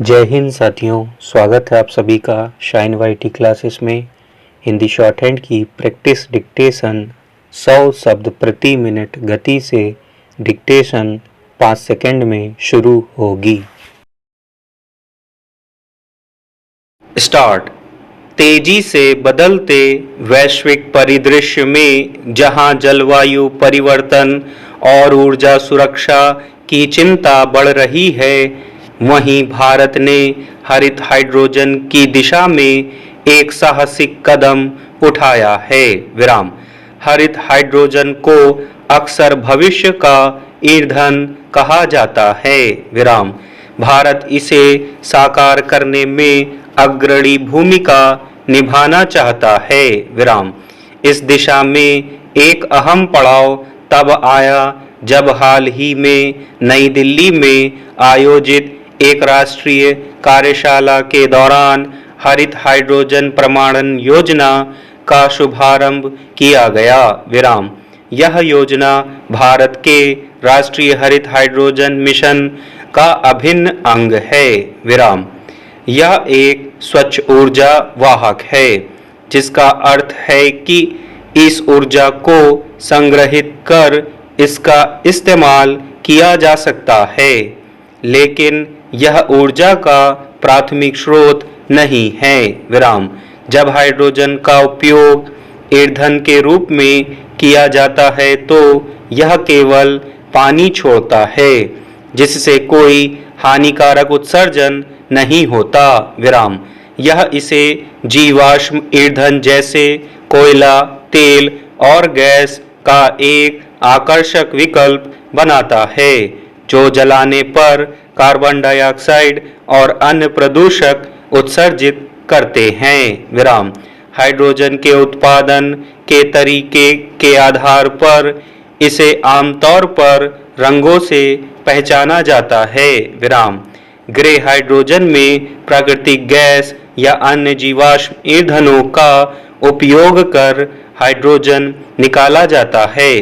जय हिंद साथियों, स्वागत है आप सभी का शाइन वाईटी क्लासेस में। हिंदी शॉर्ट हैंड की प्रैक्टिस डिक्टेशन 100 शब्द प्रति मिनट गति से डिक्टेशन 5 सेकंड में शुरू होगी। स्टार्ट। तेजी से बदलते वैश्विक परिदृश्य में जहां जलवायु परिवर्तन और ऊर्जा सुरक्षा की चिंता बढ़ रही है, वहीं भारत ने हरित हाइड्रोजन की दिशा में एक साहसिक कदम उठाया है। हरित हाइड्रोजन को अक्सर भविष्य का ईंधन कहा जाता है। भारत इसे साकार करने में अग्रणी भूमिका निभाना चाहता है। इस दिशा में एक अहम पड़ाव तब आया जब हाल ही में नई दिल्ली में आयोजित एक राष्ट्रीय कार्यशाला के दौरान हरित हाइड्रोजन प्रमाणन योजना का शुभारंभ किया गया। यह योजना भारत के राष्ट्रीय हरित हाइड्रोजन मिशन का अभिन्न अंग है। यह एक स्वच्छ ऊर्जा वाहक है, जिसका अर्थ है कि इस ऊर्जा को संग्रहित कर इसका इस्तेमाल किया जा सकता है, लेकिन यह ऊर्जा का प्राथमिक स्रोत नहीं है। जब हाइड्रोजन का उपयोग ईंधन के रूप में किया जाता है तो यह केवल पानी छोड़ता है, जिससे कोई हानिकारक उत्सर्जन नहीं होता। यह इसे जीवाश्म ईंधन जैसे कोयला, तेल और गैस का एक आकर्षक विकल्प बनाता है, जो जलाने पर कार्बन डाइऑक्साइड और अन्य प्रदूषक उत्सर्जित करते हैं। हाइड्रोजन के उत्पादन के तरीके के आधार पर इसे आमतौर पर रंगों से पहचाना जाता है। ग्रे हाइड्रोजन में प्राकृतिक गैस या अन्य जीवाश्म ईंधनों का उपयोग कर हाइड्रोजन निकाला जाता है।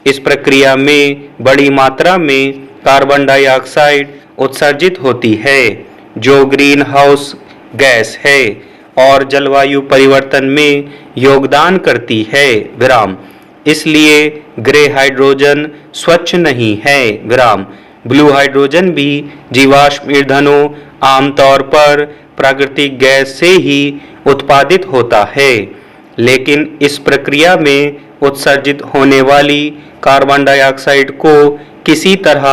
इस प्रक्रिया में बड़ी मात्रा में कार्बन डाइऑक्साइड उत्सर्जित होती है, जो ग्रीन हाउस गैस है और जलवायु परिवर्तन में योगदान करती है। इसलिए ग्रे हाइड्रोजन स्वच्छ नहीं है। ब्लू हाइड्रोजन भी जीवाश्म ईंधनों, आमतौर पर प्राकृतिक गैस से ही उत्पादित होता है, लेकिन इस प्रक्रिया में उत्सर्जित होने वाली कार्बन डाइऑक्साइड को किसी तरह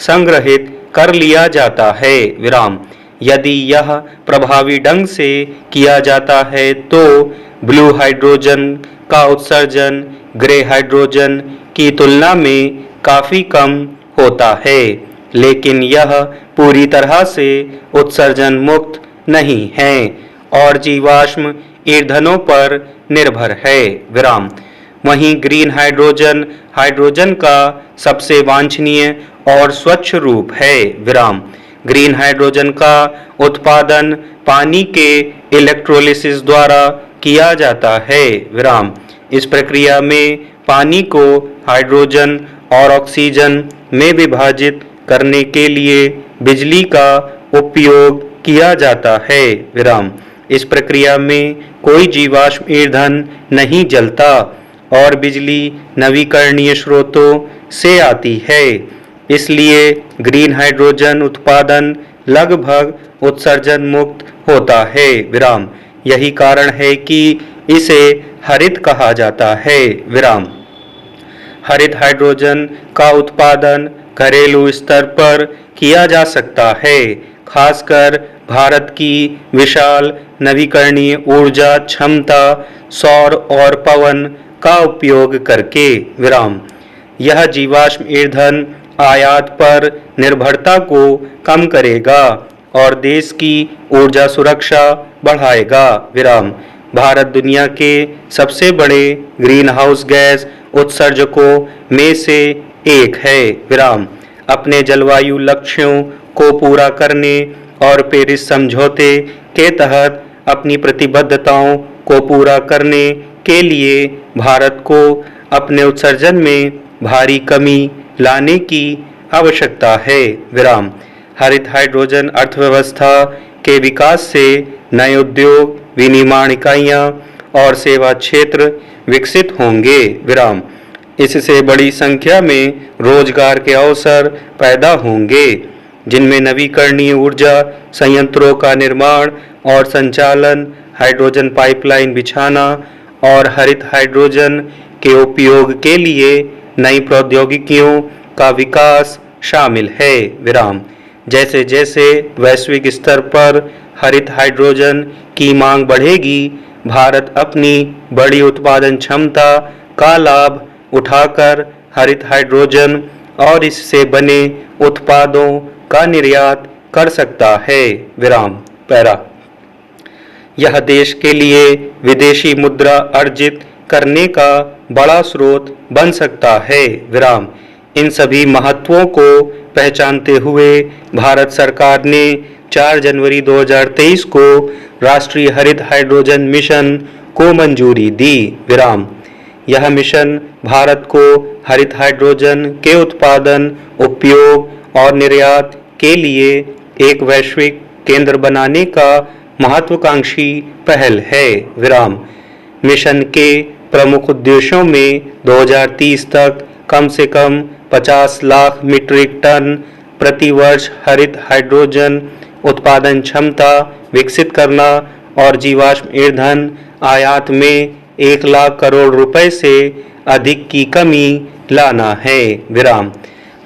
संग्रहित कर लिया जाता है। यदि यह प्रभावी ढंग से किया जाता है तो ब्लू हाइड्रोजन का उत्सर्जन ग्रे हाइड्रोजन की तुलना में काफ़ी कम होता है, लेकिन यह पूरी तरह से उत्सर्जन मुक्त नहीं है और जीवाश्म ईंधनों पर निर्भर है। वहीं ग्रीन हाइड्रोजन हाइड्रोजन का सबसे वांछनीय और स्वच्छ रूप है। ग्रीन हाइड्रोजन का उत्पादन पानी के इलेक्ट्रोलिसिस द्वारा किया जाता है। इस प्रक्रिया में पानी को हाइड्रोजन और ऑक्सीजन में विभाजित करने के लिए बिजली का उपयोग किया जाता है। इस प्रक्रिया में कोई जीवाश्म ईंधन नहीं जलता और बिजली नवीकरणीय स्रोतों से आती है। इसलिए ग्रीन हाइड्रोजन उत्पादन लगभग उत्सर्जन मुक्त होता है। यही कारण है कि इसे हरित कहा जाता है। हरित हाइड्रोजन का उत्पादन घरेलू स्तर पर किया जा सकता है, खासकर भारत की विशाल नवीकरणीय ऊर्जा क्षमता सौर और पवन का उपयोग करके। यह जीवाश्म ईंधन आयात पर निर्भरता को कम करेगा और देश की ऊर्जा सुरक्षा बढ़ाएगा। भारत दुनिया के सबसे बड़े ग्रीन हाउस गैस उत्सर्जकों में से एक है। अपने जलवायु लक्ष्यों को पूरा करने और पेरिस समझौते के तहत अपनी प्रतिबद्धताओं को पूरा करने के लिए भारत को अपने उत्सर्जन में भारी कमी लाने की आवश्यकता है। हरित हाइड्रोजन अर्थव्यवस्था के विकास से नए उद्योग, विनिर्माण इकाइयां और सेवा क्षेत्र विकसित होंगे। विराम। इससे बड़ी संख्या में रोजगार के अवसर पैदा होंगे, जिनमें नवीकरणीय ऊर्जा संयंत्रों का निर्माण और संचालन, हाइड्रोजन पाइपलाइन बिछाना और हरित हाइड्रोजन के उपयोग के लिए नई प्रौद्योगिकियों का विकास शामिल है। विराम। जैसे जैसे वैश्विक स्तर पर हरित हाइड्रोजन की मांग बढ़ेगी, भारत अपनी बड़ी उत्पादन क्षमता का लाभ उठाकर हरित हाइड्रोजन और इससे बने उत्पादों का निर्यात कर सकता है। विराम। पैरा। यह देश के लिए विदेशी मुद्रा अर्जित करने का बड़ा स्रोत बन सकता है। विराम। इन सभी महत्वों को पहचानते हुए भारत सरकार ने 4 जनवरी 2023 को राष्ट्रीय हरित हाइड्रोजन मिशन को मंजूरी दी। विराम। यह मिशन भारत को हरित हाइड्रोजन के उत्पादन, उपयोग और निर्यात के लिए एक वैश्विक केंद्र बनाने का महत्वाकांक्षी पहल है। विराम। मिशन के प्रमुख उद्देश्यों में 2030 तक कम से कम 50 लाख मीट्रिक टन प्रति वर्ष हरित हाइड्रोजन उत्पादन क्षमता विकसित करना और जीवाश्म ईंधन आयात में 1 लाख करोड़ रुपए से अधिक की कमी लाना है। विराम।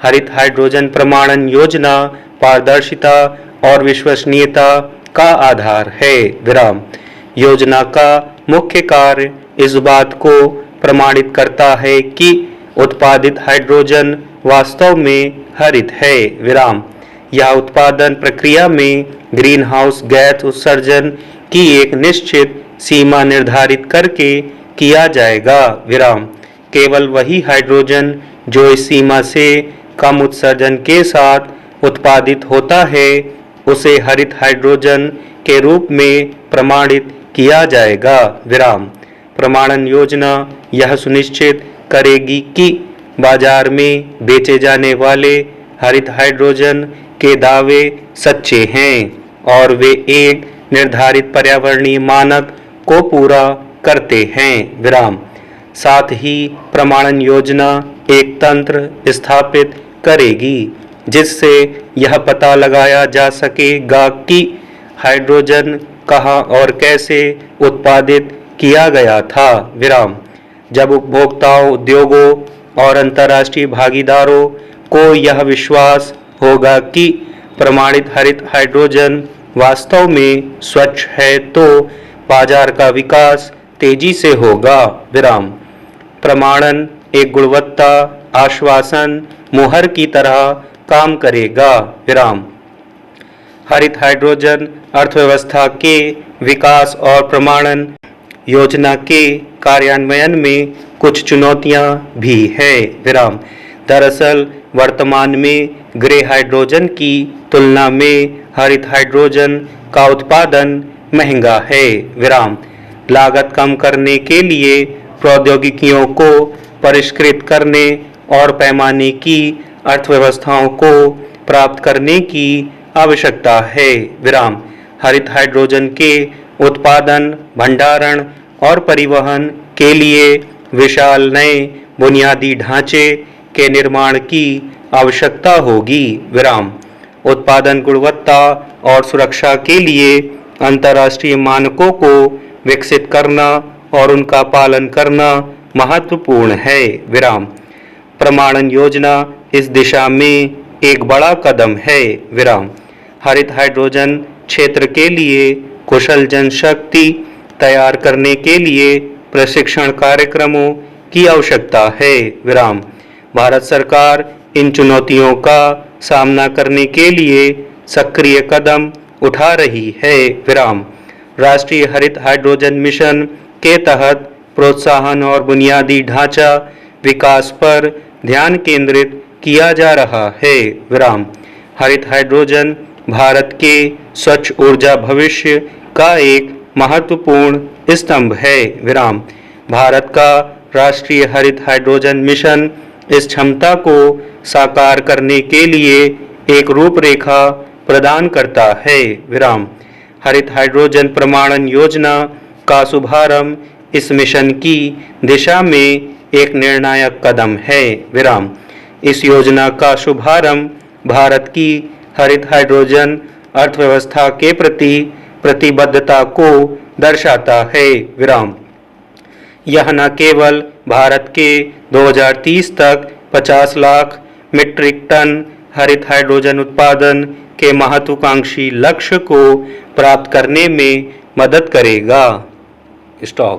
हरित हाइड्रोजन प्रमाणन योजना पारदर्शिता और विश्वसनीयता का आधार है। विराम। योजना का मुख्य कार्य इस बात को प्रमाणित करता है कि उत्पादित हाइड्रोजन वास्तव में हरित है। विराम। यह उत्पादन प्रक्रिया में ग्रीन हाउस गैस उत्सर्जन की एक निश्चित सीमा निर्धारित करके किया जाएगा। विराम। केवल वही हाइड्रोजन जो इस सीमा से कम उत्सर्जन के साथ उत्पादित होता है, उसे हरित हाइड्रोजन के रूप में प्रमाणित किया जाएगा। विराम। प्रमाणन योजना यह सुनिश्चित करेगी कि बाजार में बेचे जाने वाले हरित हाइड्रोजन के दावे सच्चे हैं और वे एक निर्धारित पर्यावरणीय मानक को पूरा करते हैं। विराम। साथ ही प्रमाणन योजना एक तंत्र स्थापित करेगी जिससे यह पता लगाया जा सकेगा कि हाइड्रोजन कहाँ और कैसे उत्पादित किया गया था। विराम। जब उपभोक्ताओं, उद्योगों और अंतर्राष्ट्रीय भागीदारों को यह विश्वास होगा कि प्रमाणित हरित हाइड्रोजन वास्तव में स्वच्छ है, तो बाजार का विकास तेजी से होगा। विराम। प्रमाणन एक गुणवत्ता आश्वासन मुहर की तरह काम करेगा। विराम। हरित हाइड्रोजन अर्थव्यवस्था के विकास और प्रमाणन योजना के कार्यान्वयन में कुछ चुनौतियां भी हैं। विराम। दरअसल वर्तमान में ग्रे हाइड्रोजन की तुलना में हरित हाइड्रोजन का उत्पादन महंगा है। विराम। लागत कम करने के लिए प्रौद्योगिकियों को परिष्कृत करने और पैमाने की अर्थव्यवस्थाओं को प्राप्त करने की आवश्यकता है। विराम। हरित हाइड्रोजन के उत्पादन, भंडारण और परिवहन के लिए विशाल नए बुनियादी ढांचे के निर्माण की आवश्यकता होगी। विराम। उत्पादन गुणवत्ता और सुरक्षा के लिए अंतर्राष्ट्रीय मानकों को विकसित करना और उनका पालन करना महत्वपूर्ण है। विराम। प्रमाणन योजना इस दिशा में एक बड़ा कदम है। विराम। हरित हाइड्रोजन क्षेत्र के लिए कुशल जनशक्ति तैयार करने के लिए प्रशिक्षण कार्यक्रमों की आवश्यकता है। विराम। भारत सरकार इन चुनौतियों का सामना करने के लिए सक्रिय कदम उठा रही है। विराम। राष्ट्रीय हरित हाइड्रोजन मिशन के तहत प्रोत्साहन और बुनियादी ढांचा विकास पर ध्यान केंद्रित किया जा रहा है। विराम। हरित हाइड्रोजन भारत के स्वच्छ ऊर्जा भविष्य का एक महत्वपूर्ण स्तंभ है। विराम। भारत का राष्ट्रीय हरित हाइड्रोजन मिशन इस क्षमता को साकार करने के लिए एक रूपरेखा प्रदान करता है। विराम। हरित हाइड्रोजन प्रमाणन योजना का शुभारंभ इस मिशन की दिशा में एक निर्णायक कदम है। विराम। इस योजना का शुभारंभ भारत की हरित हाइड्रोजन अर्थव्यवस्था के प्रति प्रतिबद्धता को दर्शाता है। विराम। यह न केवल भारत के 2030 तक 50 लाख मीट्रिक टन हरित हाइड्रोजन उत्पादन के महत्वाकांक्षी लक्ष्य को प्राप्त करने में मदद करेगा। स्टॉप।